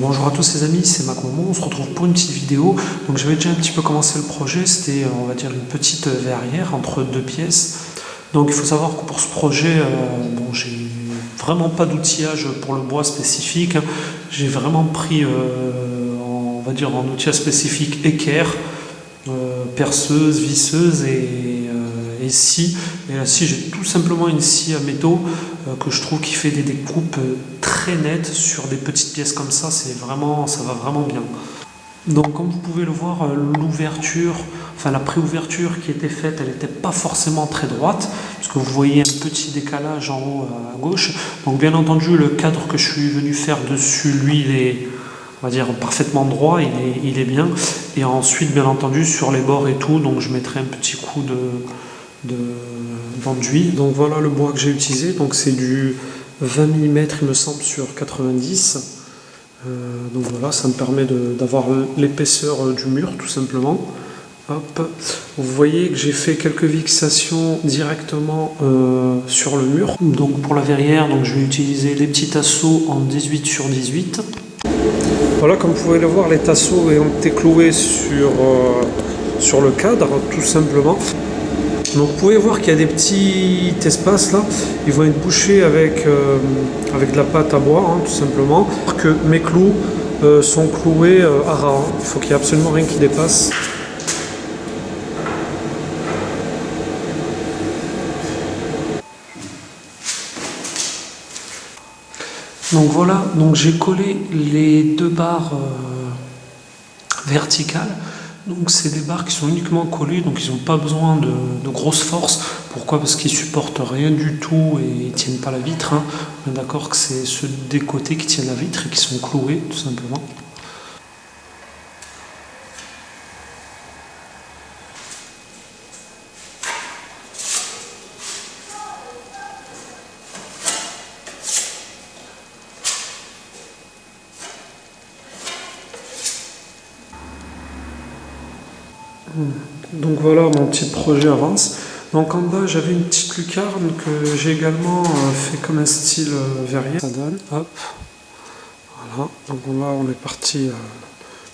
Bonjour à tous les amis, c'est MacMomo, on se retrouve pour une petite vidéo. Donc j'avais déjà un petit peu commencé le projet, c'était on va dire une petite verrière entre deux pièces. Donc il faut savoir que pour ce projet, bon, j'ai vraiment pas d'outillage pour le bois spécifique. J'ai vraiment pris on va dire en outillage spécifique équerre, perceuse, visseuse et scie. Et la scie, j'ai tout simplement une scie à métaux que je trouve qui fait des découpes très nettes sur des petites pièces comme ça. Ça va vraiment bien. Donc comme vous pouvez le voir, l'ouverture, enfin la préouverture qui était faite, elle n'était pas forcément très droite, puisque vous voyez un petit décalage en haut à gauche. Donc bien entendu, le cadre que je suis venu faire dessus, lui, il est, on va dire, parfaitement droit, il est bien. Et ensuite, bien entendu, sur les bords et tout, donc je mettrai un petit coup d'enduit. Donc voilà le bois que j'ai utilisé, donc c'est du 20 mm il me semble sur 90. Donc voilà, ça me permet d'avoir l'épaisseur du mur tout simplement. Hop. Vous voyez que j'ai fait quelques fixations directement sur le mur. Donc pour la verrière, donc je vais utiliser les petits tasseaux en 18 sur 18. Voilà, comme vous pouvez le voir, les tasseaux ont été cloués sur le cadre tout simplement. Donc vous pouvez voir qu'il y a des petits espaces là, ils vont être bouchés avec de la pâte à bois, tout simplement. Que mes clous sont cloués à ras, il faut qu'il n'y ait absolument rien qui dépasse. Donc voilà, donc j'ai collé les deux barres verticales. Donc c'est des barres qui sont uniquement collées, donc ils n'ont pas besoin de grosse force. Pourquoi? Parce qu'ils supportent rien du tout et ils tiennent pas la vitre. On est d'accord que c'est ceux des côtés qui tiennent la vitre et qui sont cloués tout simplement. Donc voilà, mon petit projet avance. Donc en bas, j'avais une petite lucarne que j'ai également fait comme un style verrier. Ça donne, hop, voilà. Donc là, on est parti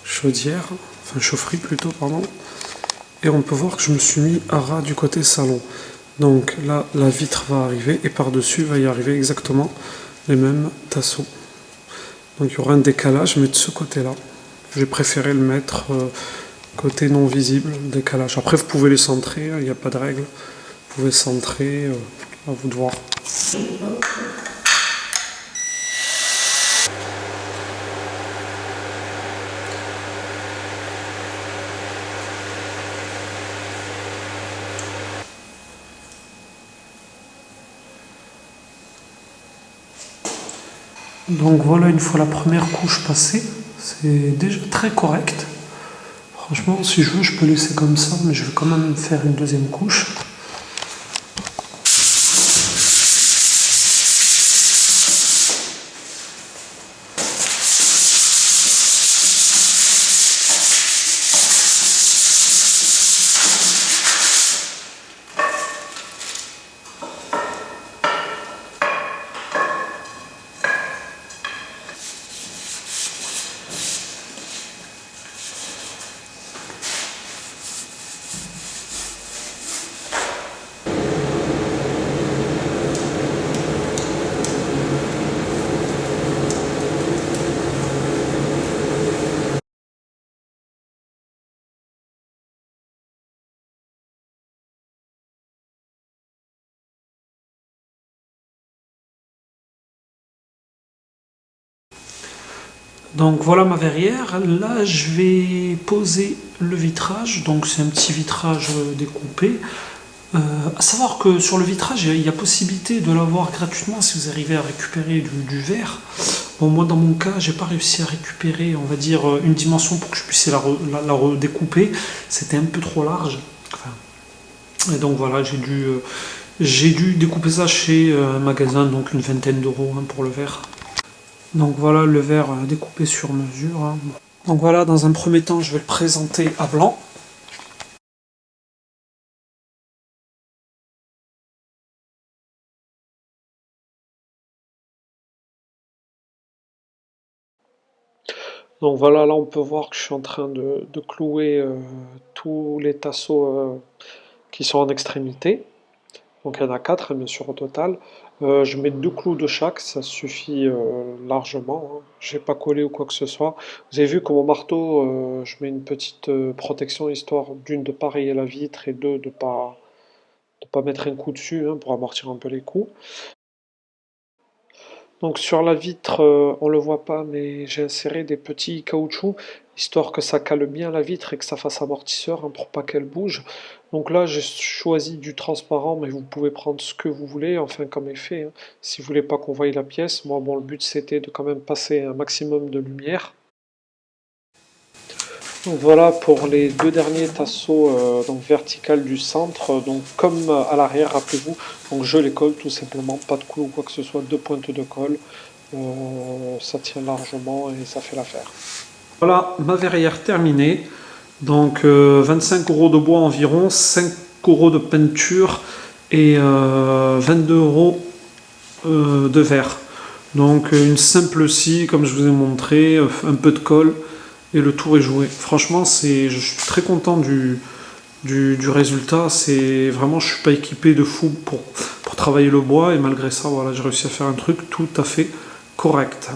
chaudière, enfin chaufferie plutôt, pardon. Et on peut voir que je me suis mis à ras du côté salon. Donc là, la vitre va arriver et par-dessus va y arriver exactement les mêmes tasseaux. Donc il y aura un décalage, mais de ce côté-là. J'ai préféré le mettre côté non visible, décalage. Après, vous pouvez les centrer, il n'y a pas de règle. Vous pouvez centrer, à vous de voir. Donc voilà, une fois la première couche passée, c'est déjà très correct. Franchement, si je veux, je peux laisser comme ça, mais je vais quand même faire une deuxième couche. Donc voilà ma verrière. Là, je vais poser le vitrage. Donc c'est un petit vitrage découpé. À savoir que sur le vitrage, il y a possibilité de l'avoir gratuitement si vous arrivez à récupérer du verre. Bon, moi dans mon cas, j'ai pas réussi à récupérer, on va dire, une dimension pour que je puisse la redécouper. C'était un peu trop large. Enfin, et donc voilà, j'ai dû découper ça chez un magasin, donc une vingtaine d'euros pour le verre. Donc voilà le verre découpé sur mesure. Donc voilà, dans un premier temps, je vais le présenter à blanc. Donc voilà, là on peut voir que je suis en train de clouer tous les tasseaux qui sont en extrémité. Donc il y en a 4 bien sûr au total. Je mets 2 clous de chaque, ça suffit largement, hein. J'ai pas collé ou quoi que ce soit. Vous avez vu que mon marteau, je mets une petite protection histoire d'une de pas rayer la vitre et deux de pas mettre un coup dessus, hein, pour amortir un peu les coups. Donc sur la vitre, on le voit pas, mais j'ai inséré des petits caoutchoucs, histoire que ça cale bien la vitre et que ça fasse amortisseur, hein, pour pas qu'elle bouge. Donc là, j'ai choisi du transparent, mais vous pouvez prendre ce que vous voulez, enfin comme effet, hein. Si vous voulez pas qu'on voie la pièce, moi bon, le but c'était de quand même passer un maximum de lumière. Donc voilà pour les deux derniers tasseaux donc vertical du centre. Donc comme à l'arrière, rappelez-vous, donc je les colle tout simplement, pas de clou ou quoi que ce soit, deux pointes de colle. Ça tient largement et ça fait l'affaire. Voilà ma verrière terminée. Donc 25 euros de bois environ, 5 euros de peinture et 22 euros de verre. Donc une simple scie, comme je vous ai montré, un peu de colle et le tour est joué. Franchement, je suis très content du résultat. C'est vraiment, je suis pas équipé de fou pour travailler le bois et malgré ça, voilà, j'ai réussi à faire un truc tout à fait correct.